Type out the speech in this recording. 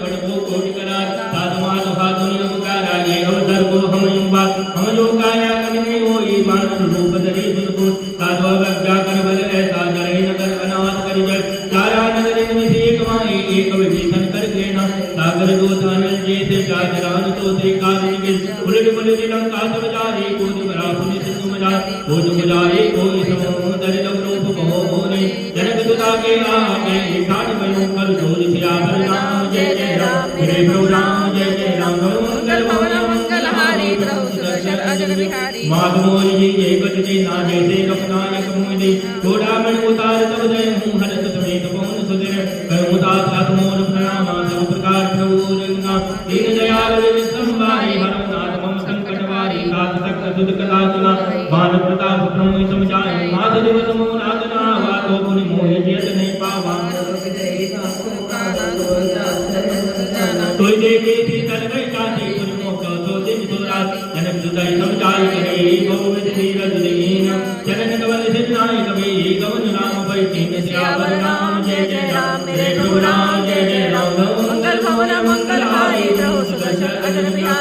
बड़ को कोटि करा साधु माधु हाथु नियम कारा ये अवसर को हम युवा हम जो काया करिने होई मानस रूप धरि दुर्गु साधु अवज्ञा कर बल ऐसा जरे नगर अनाथ करि जय सारा नगर में एक माई एक विभीषण कर देना सागर दूत अनल जेते चाचरान तो श्री काज के उलट पुलट लंका सब जारी कोद बरा पुनि सिंधु मजा कोद मुजारे कोई समुद्र जब रूप कहो होने जनक सुता के आगे ठाट बनो कर जोर सियावर राम जय जय राम मेरे प्रभु राम जय जय राम मंगल भवन मंगल हारी प्रभु सुदर्शन अजर बिहारी माधुमोरी जी जय गज जी ना जैसे रघुनायक मुझे थोड़ा मन उतार तब जय हूँ हरत समेत पवन सुधर कर उदास सात मोर प्रणाम सब प्रकार प्रभु रंगा दीन दयाल विसंबारी हरनाथ मम संकट वारी कात तक सुध कला सुना मान प्रताप प्रमोय समझाए माध दिवस मोनागना वातो पुनि मोह जियत नहीं पावा तोय देखे शीतल गई काती पुनि मोह तो दिन तो रात जनक सुताई समझाई करे गोविंद धीरज दीन चरण कवल सिद्धाई कवि गवन राम भई तीन सियावर राम जय जय राम मेरे प्रभु राम जय जय राम मंगल भवन मंगल हारी प्रभु सुदर्शन अजर बिहारी।